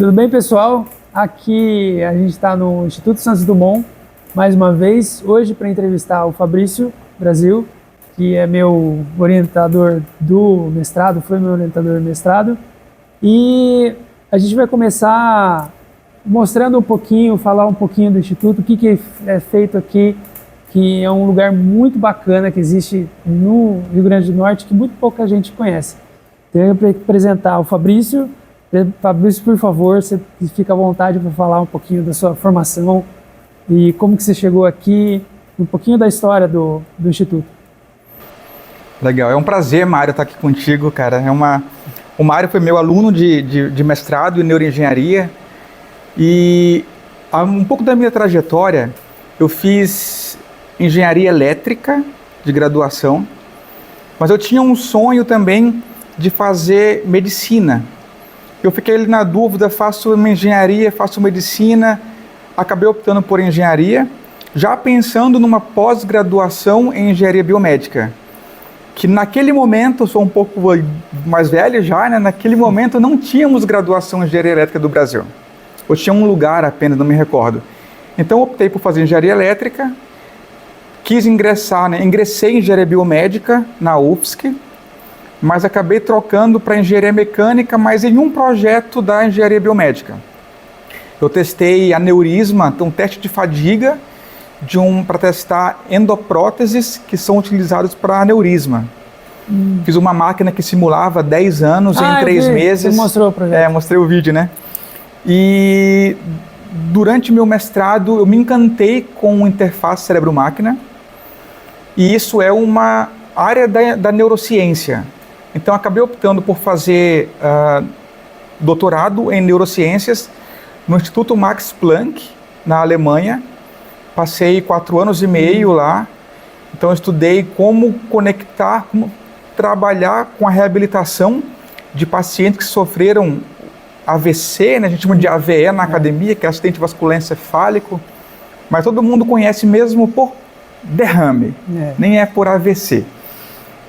Tudo bem, pessoal? Aqui a gente está no Instituto Santos Dumont, mais uma vez, hoje para entrevistar o Fabrício Brasil, que é meu orientador do mestrado, foi meu orientador do mestrado. E a gente vai começar mostrando um pouquinho, falar um pouquinho do Instituto, o que é feito aqui, que é um lugar muito bacana que existe no Rio Grande do Norte, que muito pouca gente conhece. Então, eu vou apresentar o Fabrício. Fabrício, por favor, você fica à vontade para falar um pouquinho da sua formação e como que você chegou aqui, um pouquinho da história do Instituto. Legal, é um prazer, Mário, estar aqui contigo, cara. O Mário foi meu aluno de mestrado em neuroengenharia e um pouco da minha trajetória, eu fiz engenharia elétrica de graduação, mas eu tinha um sonho também de fazer medicina. Eu fiquei ali na dúvida, faço uma engenharia, faço medicina, acabei optando por engenharia, já pensando numa pós-graduação em engenharia biomédica, que naquele momento, eu sou um pouco mais velho já, né? Naquele momento não tínhamos graduação em engenharia elétrica do Brasil. Eu tinha um lugar apenas, não me recordo. Então eu optei por fazer engenharia elétrica, quis ingressar, né? Ingressei em engenharia biomédica na UFSC, mas acabei trocando para engenharia mecânica, mas em um projeto da engenharia biomédica. Eu testei aneurisma, um teste de fadiga, para testar endopróteses que são utilizados para aneurisma. Fiz uma máquina que simulava 10 anos em 3 meses. Você mostrou o projeto. Mostrei o vídeo, né? E durante meu mestrado eu me encantei com interface cérebro-máquina, e isso é uma área da neurociência. Então, acabei optando por fazer doutorado em neurociências no Instituto Max Planck, na Alemanha. Passei 4 anos e meio lá. Então, eu estudei como conectar, como trabalhar com a reabilitação de pacientes que sofreram AVC, né? A gente chama de AVE na academia, que é acidente vascular encefálico. Mas todo mundo conhece mesmo por derrame, nem é por AVC.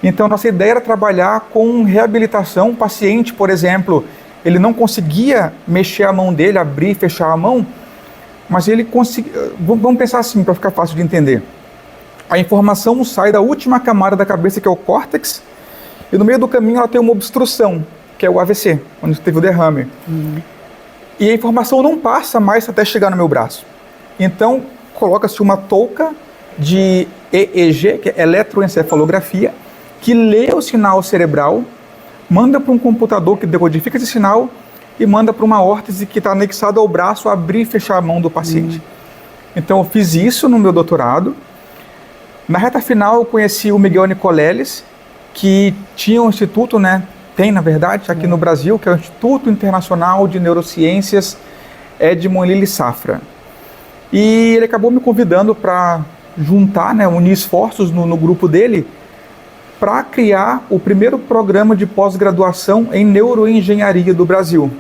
Então, nossa ideia era trabalhar com reabilitação. O paciente, por exemplo, ele não conseguia mexer a mão dele, abrir e fechar a mão, mas ele conseguia... Vamos pensar assim, para ficar fácil de entender. A informação sai da última camada da cabeça, que é o córtex, e no meio do caminho ela tem uma obstrução, que é o AVC, onde teve o derrame. E a informação não passa mais até chegar no meu braço. Então, coloca-se uma touca de EEG, que é eletroencefalografia, que lê o sinal cerebral, manda para um computador que decodifica esse sinal e manda para uma órtese que está anexada ao braço abrir e fechar a mão do paciente. Então eu fiz isso no meu doutorado. Na reta final eu conheci o Miguel Nicoleles, que tinha um instituto, né? Tem, na verdade, aqui no Brasil, que é o Instituto Internacional de Neurociências Edmond Lili Safra. E ele acabou me convidando para juntar, né, unir esforços no grupo dele, para criar o primeiro programa de pós-graduação em neuroengenharia do Brasil.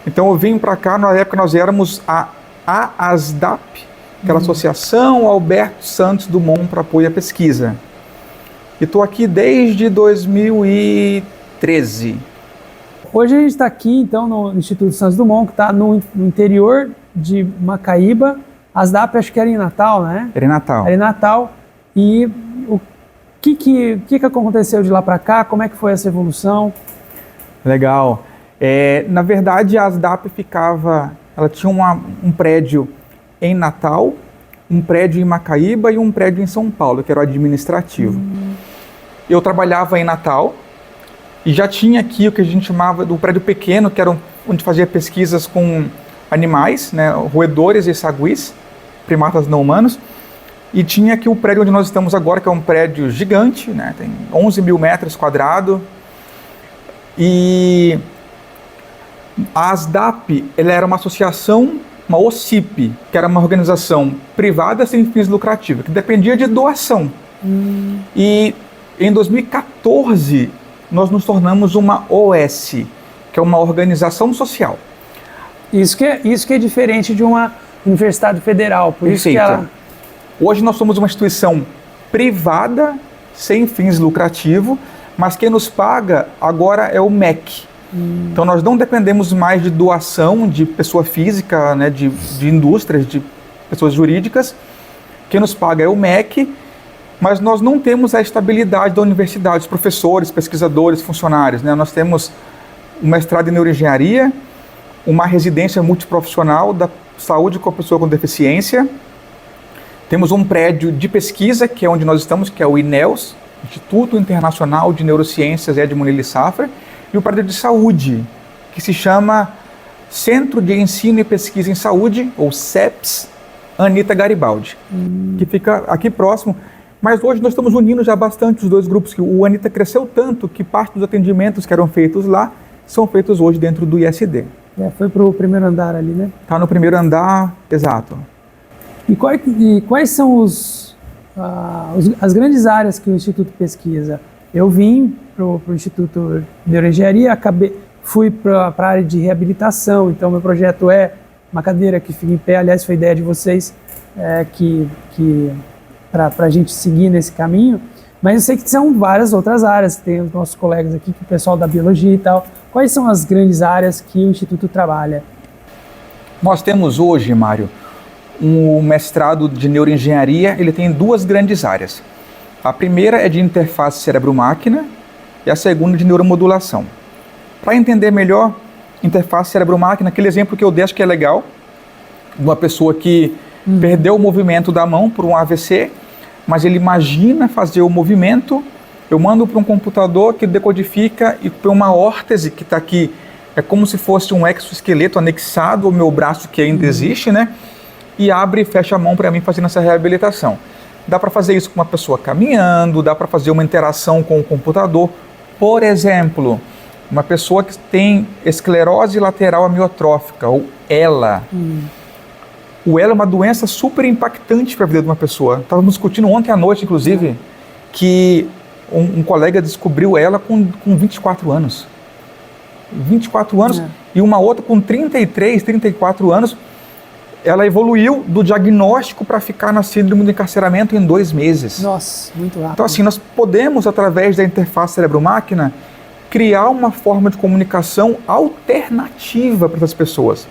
Então eu vim para cá, na época nós éramos a AASDAP, aquela Associação Alberto Santos Dumont para Apoio à Pesquisa. E estou aqui desde 2013. Hoje a gente está aqui, então, no Instituto Santos Dumont, que está no interior de Macaíba. A ASDAP acho que era em Natal, né? Era em Natal. Era em Natal. E o que aconteceu de lá para cá? Como é que foi essa evolução? Legal. Na verdade, a ASDAP ela tinha um prédio em Natal, um prédio em Macaíba e um prédio em São Paulo, que era o administrativo. Eu trabalhava em Natal e já tinha aqui o que a gente chamava do prédio pequeno, que era onde fazia pesquisas com animais, né, roedores e saguis, primatas não humanos. E tinha aqui o prédio onde nós estamos agora, que é um prédio gigante, né? Tem 11 mil metros quadrados. E a ASDAP, ela era uma associação, uma OCIP, que era uma organização privada sem fins lucrativos, que dependia de doação. E em 2014, nós nos tornamos uma OS, que é uma organização social. Isso que é diferente de uma universidade federal, por isso que ela... Hoje nós somos uma instituição privada, sem fins lucrativos, mas quem nos paga agora é o MEC, Então nós não dependemos mais de doação de pessoa física, né, de indústrias, de pessoas jurídicas. Quem nos paga é o MEC, mas nós não temos a estabilidade da universidade, os professores, pesquisadores, funcionários, né? Nós temos um mestrado em neuroengenharia, uma residência multiprofissional da saúde com a pessoa com deficiência, temos um prédio de pesquisa, que é onde nós estamos, que é o INEUS, Instituto Internacional de Neurociências Edmund Lilly Safra, e o prédio de saúde, que se chama Centro de Ensino e Pesquisa em Saúde, ou CEPS, Anita Garibaldi, que fica aqui próximo. Mas hoje nós estamos unindo já bastante os dois grupos, que o Anita cresceu tanto que parte dos atendimentos que eram feitos lá são feitos hoje dentro do ISD. Foi para o primeiro andar ali, né? Está no primeiro andar, exato. E quais são as grandes áreas que o Instituto pesquisa? Eu vim para o Instituto de Neuroengenharia, fui para a área de reabilitação, então meu projeto é uma cadeira que fica em pé, aliás foi ideia de vocês, para a gente seguir nesse caminho, mas eu sei que são várias outras áreas, tem os nossos colegas aqui, o pessoal da biologia e tal. Quais são as grandes áreas que o Instituto trabalha? Nós temos hoje, Mário, um mestrado de neuroengenharia, ele tem duas grandes áreas. A primeira é de interface cérebro-máquina e a segunda de neuromodulação. Para entender melhor, interface cérebro-máquina, aquele exemplo que eu dei, acho que é legal, de uma pessoa que perdeu o movimento da mão por um AVC, mas ele imagina fazer o movimento, eu mando para um computador que decodifica e para uma órtese que está aqui, é como se fosse um exoesqueleto anexado ao meu braço que ainda existe, né? E abre e fecha a mão para mim fazendo essa reabilitação. Dá para fazer isso com uma pessoa caminhando, dá para fazer uma interação com o computador. Por exemplo, uma pessoa que tem esclerose lateral amiotrófica, ou ELA. O ELA é uma doença super impactante para a vida de uma pessoa. Estávamos discutindo ontem à noite, inclusive, que um colega descobriu ELA com 24 anos. 24 anos, e uma outra com 33, 34 anos, ela evoluiu do diagnóstico para ficar na síndrome do encarceramento em 2 meses. Nossa, muito rápido. Então assim, nós podemos, através da interface cérebro-máquina, criar uma forma de comunicação alternativa para essas pessoas.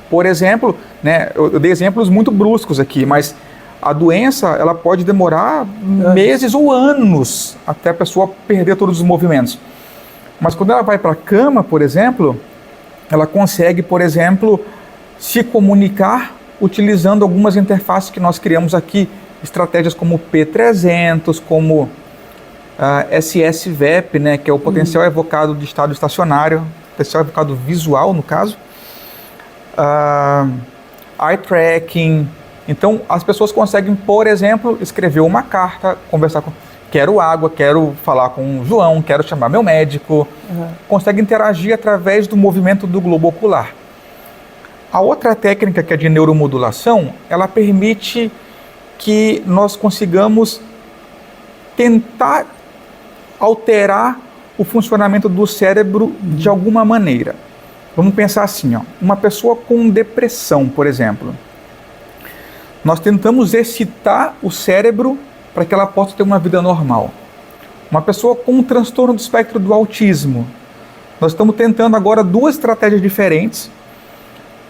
Por exemplo, né, eu dei exemplos muito bruscos aqui, mas a doença ela pode demorar meses ou anos até a pessoa perder todos os movimentos. Mas quando ela vai para a cama, por exemplo, ela consegue, por exemplo, se comunicar utilizando algumas interfaces que nós criamos aqui, estratégias como P300, como SSVEP, né, que é o potencial evocado de estado estacionário, potencial evocado visual, no caso, eye tracking. Então, as pessoas conseguem, por exemplo, escrever uma carta, conversar com... Quero água, quero falar com o João, quero chamar meu médico. Consegue interagir através do movimento do globo ocular. A outra técnica, que é de neuromodulação, ela permite que nós consigamos tentar alterar o funcionamento do cérebro de alguma maneira. Vamos pensar assim, uma pessoa com depressão, por exemplo. Nós tentamos excitar o cérebro para que ela possa ter uma vida normal. Uma pessoa com um transtorno do espectro do autismo. Nós estamos tentando agora 2 estratégias diferentes,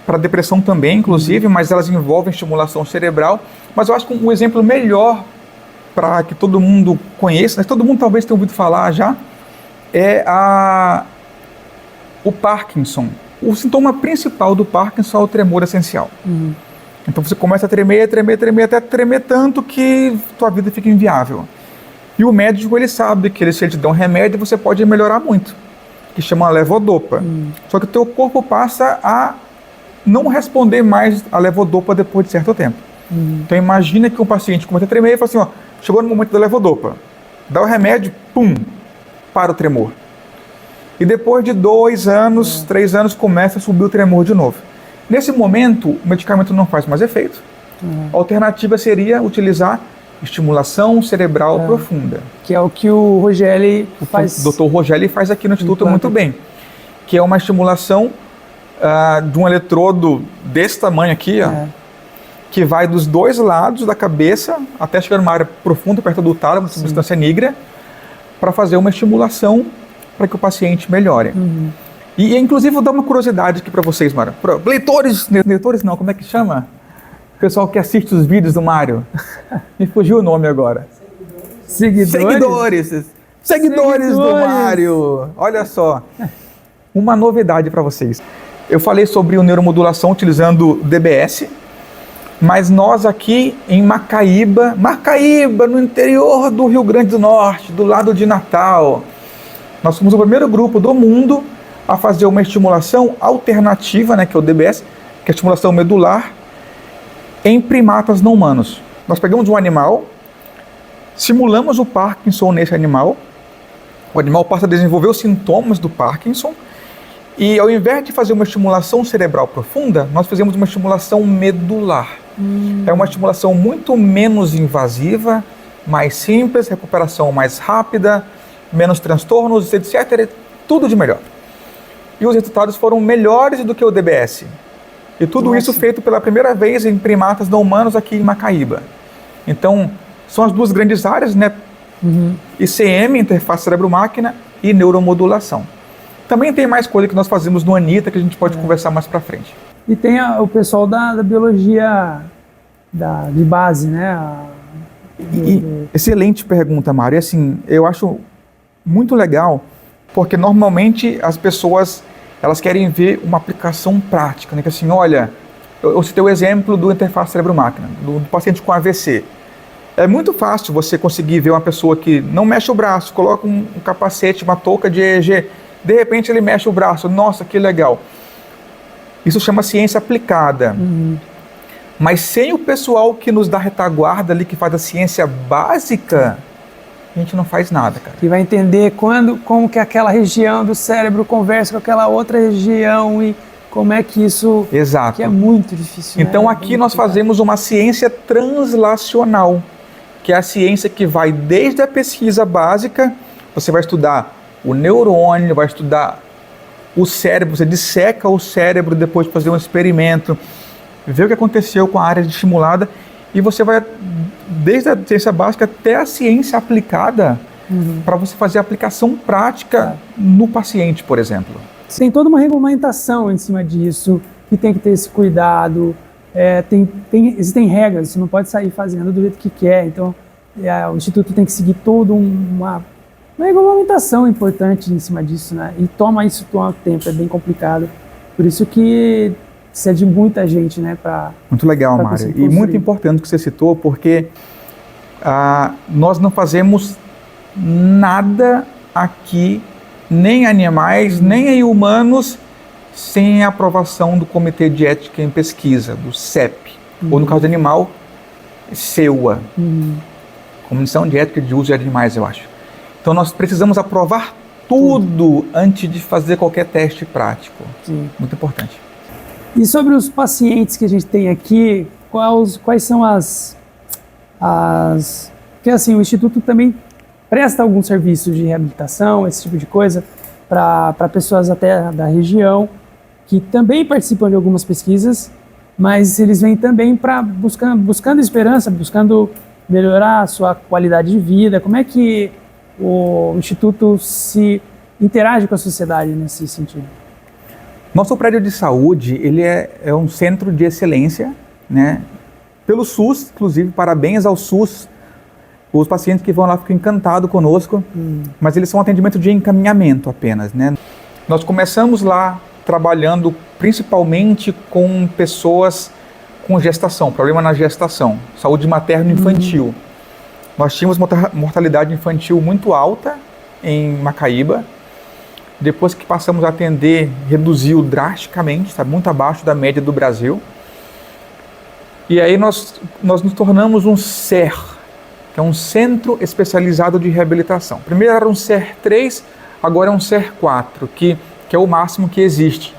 para depressão também, inclusive, mas elas envolvem estimulação cerebral. Mas eu acho que um exemplo melhor para que todo mundo conheça, mas todo mundo talvez tenha ouvido falar já, é o Parkinson. O sintoma principal do Parkinson é o tremor essencial. Então você começa a tremer, até tremer tanto que tua vida fica inviável. E o médico, ele sabe que se ele te der um remédio, você pode melhorar muito, que chama levodopa. Só que o teu corpo passa a não responder mais a levodopa depois de certo tempo. Então imagina que um paciente começa a tremer e fala assim, chegou no momento da levodopa, dá o remédio, pum, para o tremor. E depois de 2 anos, 3 anos, começa a subir o tremor de novo. Nesse momento, o medicamento não faz mais efeito. A alternativa seria utilizar estimulação cerebral profunda. Que é o que o Rogeli faz. O Dr. Rogeli faz aqui no Instituto muito bem. Que é uma estimulação de um eletrodo desse tamanho aqui, que vai dos 2 lados da cabeça até chegar numa área profunda, perto do tálamo, substância nigra, para fazer uma estimulação para que o paciente melhore. E inclusive vou dar uma curiosidade aqui para vocês, Mário. Leitores não, como é que chama? O pessoal que assiste os vídeos do Mário. Me fugiu o nome agora. Seguidores do Mário. Olha só, uma novidade para vocês. Eu falei sobre o neuromodulação utilizando DBS, mas nós aqui em Macaíba, no interior do Rio Grande do Norte, do lado de Natal, nós somos o primeiro grupo do mundo a fazer uma estimulação alternativa, né, que é o DBS, que é a estimulação medular, em primatas não humanos. Nós pegamos um animal, simulamos o Parkinson nesse animal, o animal passa a desenvolver os sintomas do Parkinson, e ao invés de fazer uma estimulação cerebral profunda, nós fizemos uma estimulação medular. É uma estimulação muito menos invasiva, mais simples, recuperação mais rápida, menos transtornos, etc. Tudo de melhor. E os resultados foram melhores do que o DBS. E tudo isso feito pela primeira vez em primatas não humanos aqui em Macaíba. Então, são as duas grandes áreas, né? ICM, interface cérebro-máquina, e neuromodulação. Também tem mais coisa que nós fazemos no Anitta, que a gente pode conversar mais pra frente. E tem o pessoal da biologia de base, né? Excelente pergunta, Mário. E assim, eu acho muito legal, porque normalmente as pessoas, elas querem ver uma aplicação prática, né? Que assim, olha, eu citei o exemplo do interface cérebro-máquina, do paciente com AVC. É muito fácil você conseguir ver uma pessoa que não mexe o braço, coloca um capacete, uma touca de EEG, de repente ele mexe o braço, nossa, que legal. Isso chama ciência aplicada. Mas sem o pessoal que nos dá retaguarda ali, que faz a ciência básica, a gente não faz nada, cara. Que vai entender como que aquela região do cérebro conversa com aquela outra região e como é que isso... Exato. Que é muito difícil. Então né? Aqui nós fazemos uma ciência translacional, que é a ciência que vai desde a pesquisa básica, você vai estudar o neurônio, vai estudar o cérebro, você disseca o cérebro depois de fazer um experimento, ver o que aconteceu com a área estimulada, e você vai desde a ciência básica até a ciência aplicada, para você fazer a aplicação prática no paciente, por exemplo. Tem toda uma regulamentação em cima disso, que tem que ter esse cuidado, existem regras, você não pode sair fazendo do jeito que quer, então o Instituto tem que seguir toda uma regulamentação importante em cima disso, né? E toma tempo, é bem complicado. Por isso que precisa de muita gente, né? Muito legal, Mário. E muito importante que você citou, porque nós não fazemos nada aqui, nem animais, nem em humanos, sem a aprovação do Comitê de Ética em Pesquisa, do CEP, ou no caso do animal, CEUA, Comissão de Ética de Uso de Animais, eu acho. Então nós precisamos aprovar tudo antes de fazer qualquer teste prático. Sim. Muito importante. E sobre os pacientes que a gente tem aqui, quais são porque assim, o Instituto também presta alguns serviços de reabilitação, esse tipo de coisa, para pessoas até da região, que também participam de algumas pesquisas, mas eles vêm também buscando esperança, buscando melhorar a sua qualidade de vida. Como é que o Instituto se interage com a sociedade nesse sentido? Nosso prédio de saúde, ele é um centro de excelência, né? Pelo SUS, inclusive, parabéns ao SUS. Os pacientes que vão lá ficam encantados conosco, mas eles são um atendimento de encaminhamento apenas, né? Nós começamos lá trabalhando principalmente com pessoas com gestação, problema na gestação, saúde materno-infantil. Nós tínhamos mortalidade infantil muito alta em Macaíba. Depois que passamos a atender, reduziu drasticamente, está muito abaixo da média do Brasil. E aí nós nos tornamos um CER, que é um Centro Especializado de Reabilitação. Primeiro era um CER 3, agora é um CER 4, que é o máximo que existe,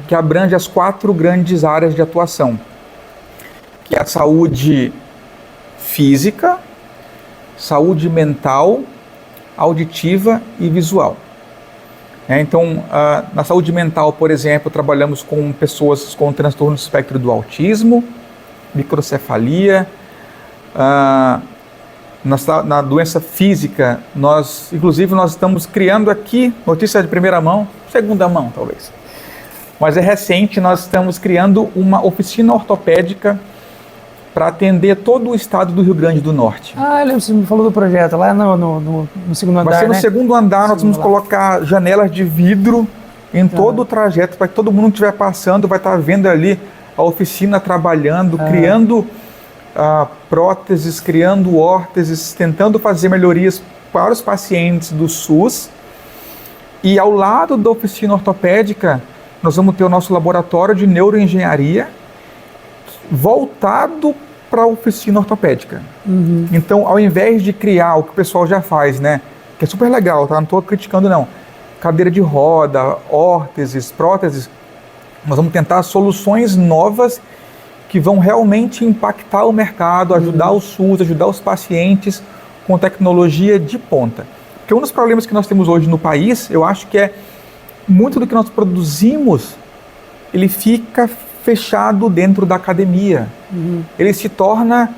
que abrange as 4 grandes áreas de atuação, que é a saúde física, saúde mental, auditiva e visual. Então, na saúde mental, por exemplo, trabalhamos com pessoas com transtorno do espectro do autismo, microcefalia, na doença física, inclusive nós estamos criando aqui, notícia de primeira mão, segunda mão talvez, mas é recente, nós estamos criando uma oficina ortopédica para atender todo o estado do Rio Grande do Norte. Ah, eu lembro, você me falou do projeto lá no segundo andar, vai ser no segundo andar, nós vamos colocar janelas de vidro em todo o trajeto, para que todo mundo que estiver passando vai estar vendo ali a oficina trabalhando, criando próteses, criando órteses, tentando fazer melhorias para os pacientes do SUS. E ao lado da oficina ortopédica, nós vamos ter o nosso laboratório de neuroengenharia voltado para a oficina ortopédica. Então, ao invés de criar o que o pessoal já faz, né, que é super legal, tá? Não estou criticando não, cadeira de roda, órteses, próteses, nós vamos tentar soluções novas que vão realmente impactar o mercado, ajudar o SUS, ajudar os pacientes com tecnologia de ponta. Porque um dos problemas que nós temos hoje no país, eu acho que é muito do que nós produzimos, ele fica fechado dentro da academia. Ele se torna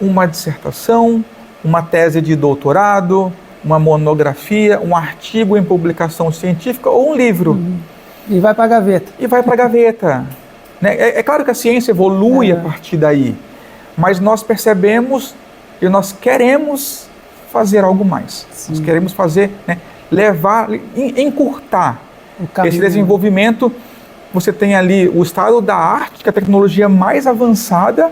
uma dissertação, uma tese de doutorado, uma monografia, um artigo em publicação científica ou um livro. E vai para a gaveta. E vai para a gaveta. Né? É claro que a ciência evolui a partir daí, mas nós percebemos e nós queremos fazer algo mais. Nós queremos fazer, né, levar, encurtar esse desenvolvimento. Você tem ali o estado da arte, que é a tecnologia mais avançada,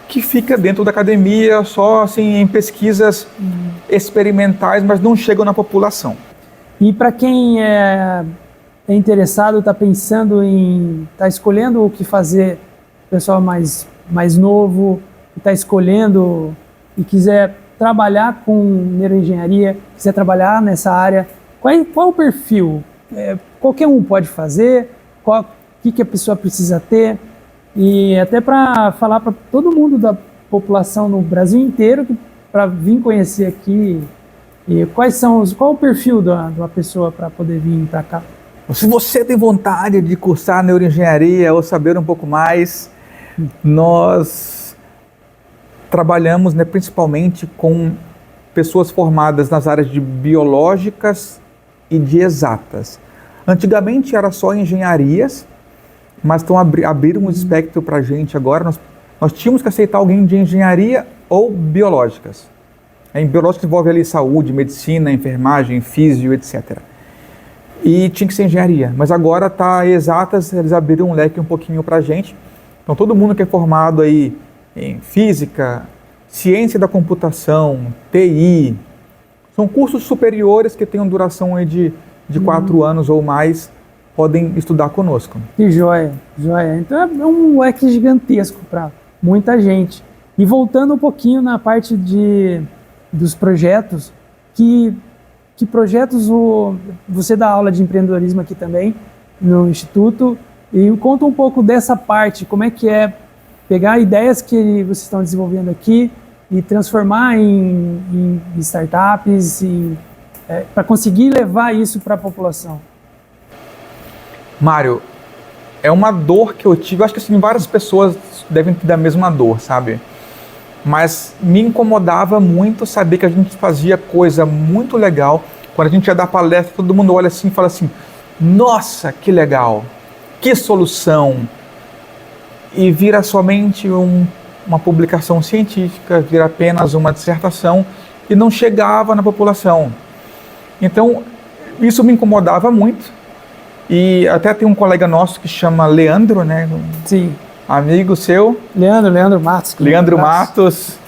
que fica dentro da academia, só assim, em pesquisas experimentais, mas não chegam na população. E para quem é interessado, está pensando está escolhendo o que fazer, pessoal mais novo, que está escolhendo e quiser trabalhar com neuroengenharia, quiser trabalhar nessa área, qual o perfil? Qualquer um pode fazer? O que a pessoa precisa ter? E até para falar para todo mundo da população no Brasil inteiro, para vir conhecer aqui, e qual o perfil de uma pessoa para poder vir para cá? Se você tem vontade de cursar neuroengenharia ou saber um pouco mais, nós trabalhamos, né, principalmente com pessoas formadas nas áreas de biológicas e de exatas. Antigamente era só engenharias, mas estão abriram um espectro para a gente agora. Nós tínhamos que aceitar alguém de engenharia ou biológicas. Em biológicas envolve ali saúde, medicina, enfermagem, físio, etc. E tinha que ser engenharia, mas agora está exatas, eles abriram um leque um pouquinho para a gente. Então todo mundo que é formado aí em física, ciência da computação, TI, são cursos superiores que têm uma duração aí de 4 anos ou mais, podem estudar conosco. Que joia, joia. Então é um leque gigantesco para muita gente. E voltando um pouquinho na parte dos projetos, que projetos você dá aula de empreendedorismo aqui também no Instituto, e conta um pouco dessa parte, como é que é pegar ideias que vocês estão desenvolvendo aqui e transformar em startups para conseguir levar isso para a população. Mário, é uma dor que eu tive, acho que assim, várias pessoas devem ter a mesma dor, sabe? Mas me incomodava muito saber que a gente fazia coisa muito legal. Quando a gente ia dar palestra, todo mundo olha assim e fala assim, nossa, que legal, que solução. E vira somente uma publicação científica, vira apenas uma dissertação e não chegava na população. Então, isso me incomodava muito. E até tem um colega nosso que chama Leandro, né? Sim. Amigo seu. Leandro Matos. Leandro Matos.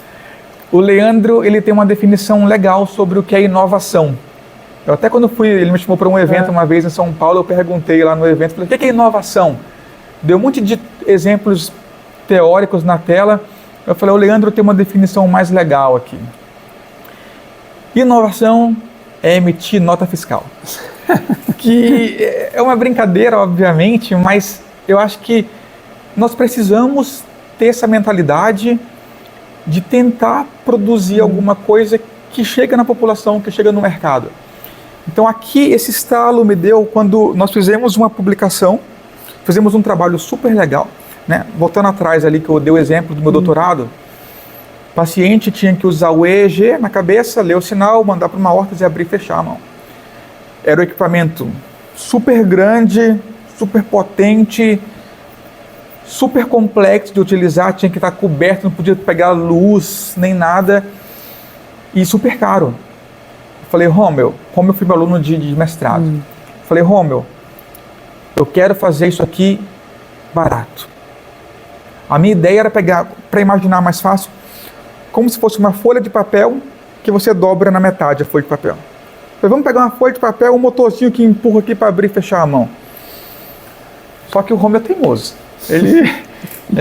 O Leandro, ele tem uma definição legal sobre o que é inovação. Eu até quando ele me chamou para um evento uma vez em São Paulo, eu perguntei lá no evento, falei, o que é inovação? Deu um monte de exemplos teóricos na tela. Eu falei, o Leandro tem uma definição mais legal aqui. Inovação é emitir nota fiscal. Que é uma brincadeira, obviamente, mas eu acho que nós precisamos ter essa mentalidade de tentar produzir alguma coisa que chega na população, que chega no mercado. Então aqui esse estalo me deu quando nós fizemos uma publicação, fizemos um trabalho super legal, né? Voltando atrás ali que eu dei o exemplo do meu doutorado, paciente tinha que usar o EEG na cabeça, ler o sinal, mandar para uma órtese e abrir e fechar a mão. Era um equipamento super grande, super potente, super complexo de utilizar, tinha que estar coberto, não podia pegar luz nem nada, e super caro. Falei, Romeu, como eu fui meu aluno de mestrado, falei, Romeu, eu quero fazer isso aqui barato. A minha ideia era pegar, para imaginar mais fácil, como se fosse uma folha de papel que você dobra na metade a folha de papel. Falei, vamos pegar uma folha de papel, um motorzinho que empurra aqui para abrir e fechar a mão. Só que o Romeu é teimoso. Ele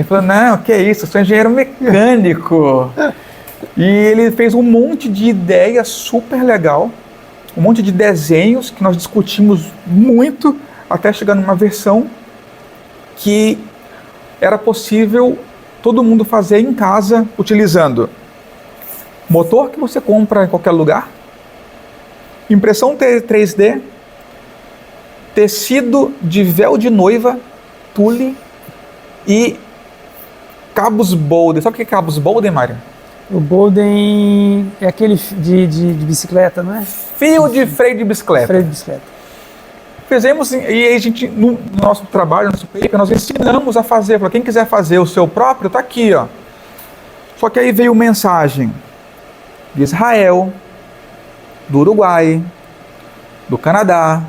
falou, não, que é isso, eu sou engenheiro mecânico. E ele fez um monte de ideia super legal, um monte de desenhos que nós discutimos muito, até chegar numa versão que era possível todo mundo fazer em casa, utilizando motor que você compra em qualquer lugar, impressão 3D, tecido de véu de noiva, tule e cabos Bolden. Sabe o que é cabos Bolden, Mário? O Bolden é aquele de bicicleta, não é? Fio de freio de bicicleta. Freio de bicicleta. Fizemos, e a gente, no nosso trabalho, no nosso paper, nós ensinamos a fazer. Quem quiser fazer o seu próprio, está aqui, ó. Só que aí veio mensagem de Israel, do Uruguai, do Canadá,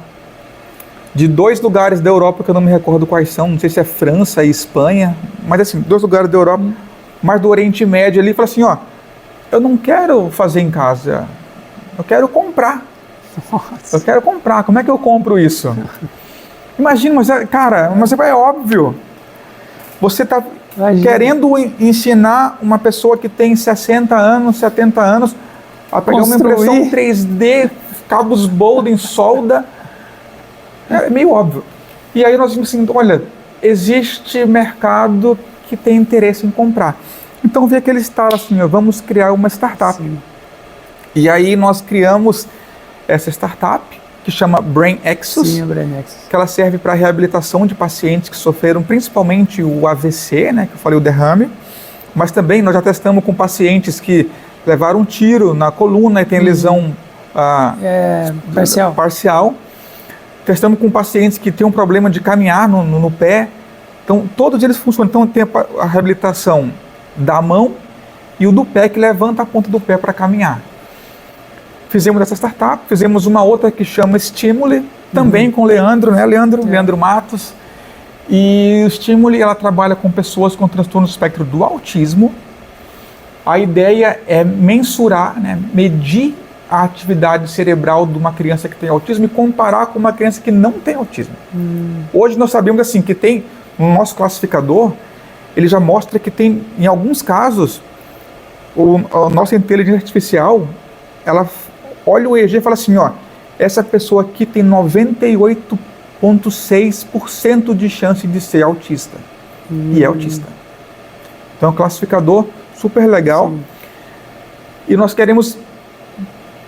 de 2 lugares da Europa que eu não me recordo quais são, não sei se é França e Espanha, mas assim, 2 lugares da Europa, mas do Oriente Médio ali, falou assim, ó, eu não quero fazer em casa, eu quero comprar. Nossa. Eu quero comprar, como é que eu compro isso? Imagina, mas cara, mas é óbvio. Você está querendo ensinar uma pessoa que tem 60 anos, 70 anos, a pegar uma impressão 3D, cabos Bolden, solda. É meio óbvio. E aí nós vimos assim, olha, existe mercado que tem interesse em comprar. Então veio aquele estalo assim, ó, vamos criar uma startup. Sim. E aí nós criamos essa startup, que chama BrainExus. Sim, a BrainExus. Que ela serve para a reabilitação de pacientes que sofreram principalmente o AVC, né, que eu falei, o derrame, mas também nós já testamos com pacientes que levaram um tiro na coluna e tem lesão parcial. Testamos com pacientes que têm um problema de caminhar no pé. Então, todos eles funcionam. Então, tem a reabilitação da mão e o do pé, que levanta a ponta do pé para caminhar. Fizemos essa startup, fizemos uma outra que chama Stimuli, também com o Leandro, né? Leandro Matos. E o Stimuli, ela trabalha com pessoas com transtorno do espectro do autismo. A ideia é mensurar, né? Medir a atividade cerebral de uma criança que tem autismo e comparar com uma criança que não tem autismo. Hoje nós sabemos assim, que tem, no nosso classificador, ele já mostra que tem, em alguns casos, a nossa inteligência artificial, ela olha o EEG e fala assim, ó, essa pessoa aqui tem 98,6% de chance de ser autista. E é autista. Então é um classificador super legal. Sim. E nós queremos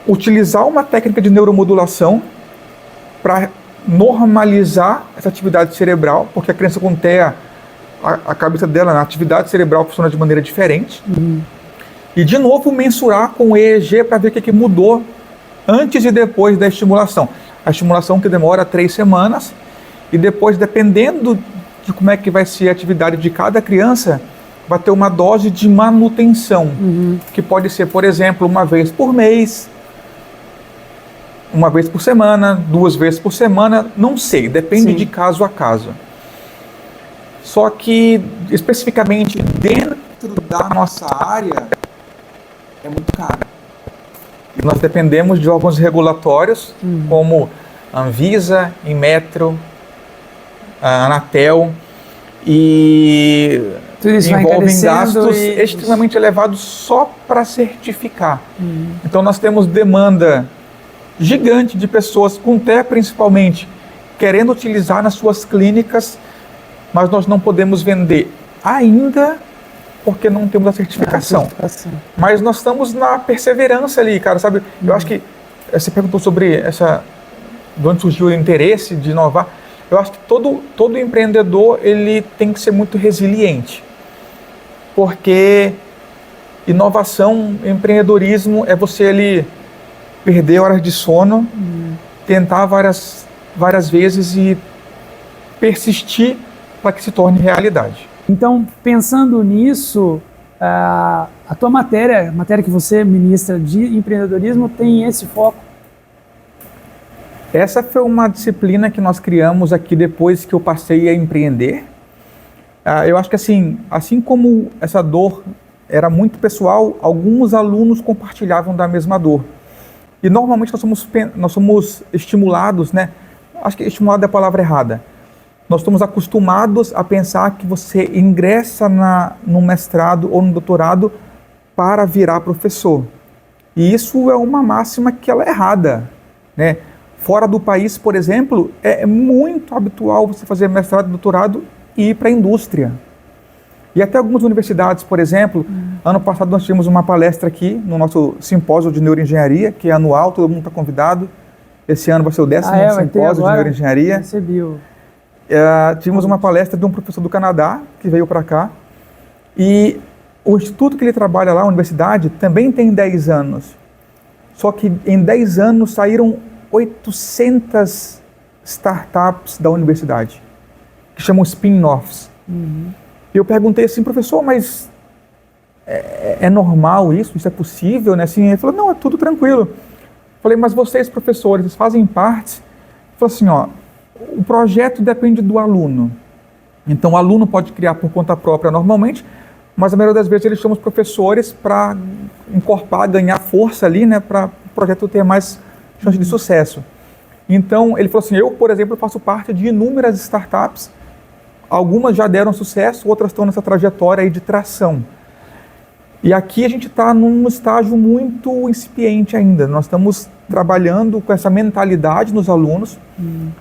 utilizar uma técnica de neuromodulação para normalizar essa atividade cerebral, porque a criança com TEA, a cabeça dela, a atividade cerebral funciona de maneira diferente. E de novo mensurar com o EEG para ver o que mudou antes e depois da estimulação. A estimulação que demora 3 semanas e depois, dependendo de como é que vai ser a atividade de cada criança, vai ter uma dose de manutenção, que pode ser, por exemplo, uma vez por mês, uma vez por semana, 2 vezes por semana, não sei, depende de caso a caso. Só que, especificamente dentro da nossa área, é muito caro. E nós dependemos de órgãos regulatórios, como a Anvisa, Inmetro, a Anatel, e envolvem gastos extremamente elevados só para certificar. Então nós temos demanda gigante de pessoas com TEA principalmente, querendo utilizar nas suas clínicas, mas nós não podemos vender ainda porque não temos a certificação. Mas nós estamos na perseverança ali, cara, sabe? Eu acho que você perguntou sobre de onde surgiu o interesse de inovar. Eu acho que todo empreendedor, ele tem que ser muito resiliente, porque inovação, empreendedorismo é você ali perder horas de sono, tentar várias vezes e persistir para que se torne realidade. Então, pensando nisso, a tua matéria, a matéria que você ministra de empreendedorismo, tem esse foco? Essa foi uma disciplina que nós criamos aqui depois que eu passei a empreender. Eu acho que assim como essa dor era muito pessoal, alguns alunos compartilhavam da mesma dor. E normalmente nós somos estimulados, né? Acho que estimulado é a palavra errada. Nós estamos acostumados a pensar que você ingressa no mestrado ou no doutorado para virar professor. E isso é uma máxima que ela é errada, né? Fora do país, por exemplo, é muito habitual você fazer mestrado e doutorado e ir para a indústria. E até algumas universidades, por exemplo, ano passado nós tivemos uma palestra aqui no nosso simpósio de neuroengenharia, que é anual, todo mundo está convidado. Esse ano vai ser o 10º simpósio de neuroengenharia. Recebi. Tivemos uma palestra de um professor do Canadá, que veio para cá. E o instituto que ele trabalha lá, a universidade, também tem 10 anos. Só que em 10 anos saíram 800 startups da universidade, que chamam spin-offs. E eu perguntei assim, professor, mas é normal isso? Isso é possível? Né? Assim, ele falou, não, é tudo tranquilo. Falei, mas vocês, professores, vocês fazem parte? Ele falou assim, ó, o projeto depende do aluno. Então, o aluno pode criar por conta própria normalmente, mas a maioria das vezes eles chamam os professores para encorpar, ganhar força ali, né, para o projeto ter mais chance de sucesso. Então, ele falou assim, eu, por exemplo, faço parte de inúmeras startups, algumas já deram sucesso, outras estão nessa trajetória aí de tração. E aqui a gente está num estágio muito incipiente ainda, nós estamos trabalhando com essa mentalidade nos alunos,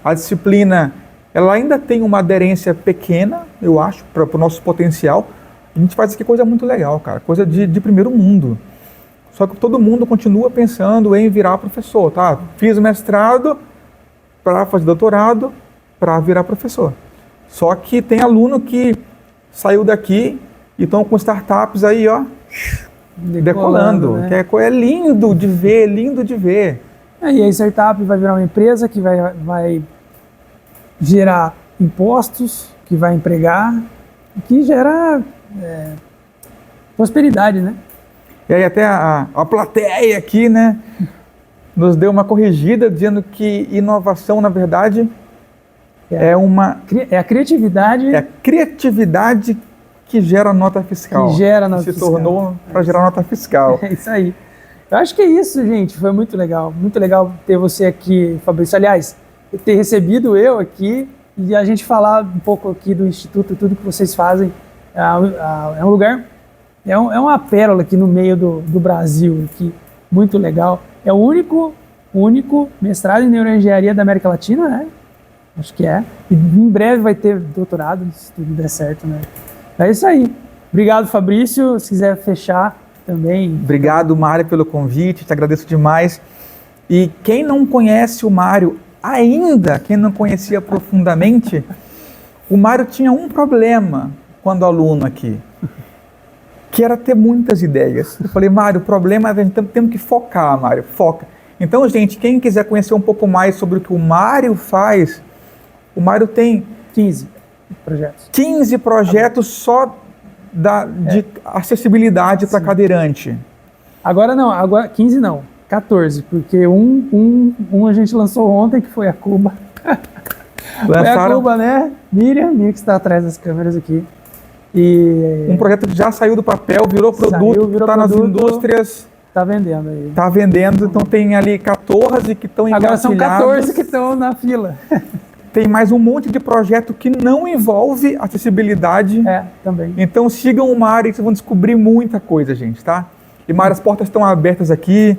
a disciplina, ela ainda tem uma aderência pequena, eu acho, para o nosso potencial. A gente faz aqui coisa muito legal, cara, coisa de primeiro mundo. Só que todo mundo continua pensando em virar professor, tá? Fiz mestrado para fazer doutorado, para virar professor. Só que tem aluno que saiu daqui e estão com startups aí, ó, decolando. Né? Que é lindo de ver, lindo de ver. E a startup vai virar uma empresa que vai gerar impostos, que vai empregar, que gera prosperidade, né? E aí até a plateia aqui, né, nos deu uma corrigida dizendo que inovação, na verdade, é a criatividade. É a criatividade que gera nota fiscal. Que gera nota fiscal. Se tornou para gerar nota fiscal. É isso aí. Eu acho que é isso, gente. Foi muito legal. Muito legal ter você aqui, Fabrício. Aliás, ter recebido eu aqui e a gente falar um pouco aqui do Instituto, tudo que vocês fazem. É um lugar, é uma pérola aqui no meio do Brasil, aqui, muito legal. É o único mestrado em neuroengenharia da América Latina, né? Acho que é. E em breve vai ter doutorado, se tudo der certo, né? É isso aí. Obrigado, Fabrício. Se quiser fechar também. Obrigado, Mário, pelo convite. Te agradeço demais. E quem não conhece o Mário ainda, quem não conhecia profundamente, o Mário tinha um problema quando aluno aqui, que era ter muitas ideias. Eu falei, Mário, o problema é que a gente temos que focar, Mário, foca. Então, gente, quem quiser conhecer um pouco mais sobre o que o Mário faz, o Mário tem 15 projetos. 15 projetos só de acessibilidade para cadeirante. Agora não, 15 não, 14, porque um a gente lançou ontem, que foi a Cuba. Foi a Cuba, né? Miriam que está atrás das câmeras aqui. E um projeto que já saiu do papel, virou produto, está nas indústrias. Está vendendo aí. Está vendendo, então tem ali 14 que estão engatilhados. Agora são 14 que estão na fila. Tem mais um monte de projeto que não envolve acessibilidade. Também. Então sigam o Mário e vocês vão descobrir muita coisa, gente, tá? E Mário, as portas estão abertas aqui.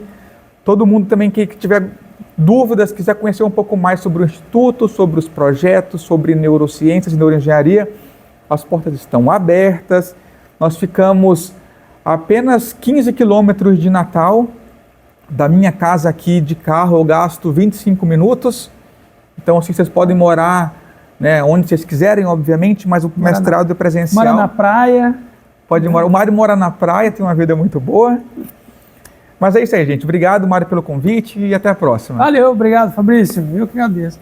Todo mundo também que tiver dúvidas, quiser conhecer um pouco mais sobre o Instituto, sobre os projetos, sobre neurociências e neuroengenharia, as portas estão abertas. Nós ficamos a apenas 15 quilômetros de Natal. Da minha casa aqui de carro eu gasto 25 minutos. Então, assim, vocês podem morar, né, onde vocês quiserem, obviamente, mas o mestrado é presencial. Mora na praia. Pode morar. O Mário mora na praia, tem uma vida muito boa. Mas é isso aí, gente. Obrigado, Mário, pelo convite e até a próxima. Valeu, obrigado, Fabrício. Eu que agradeço.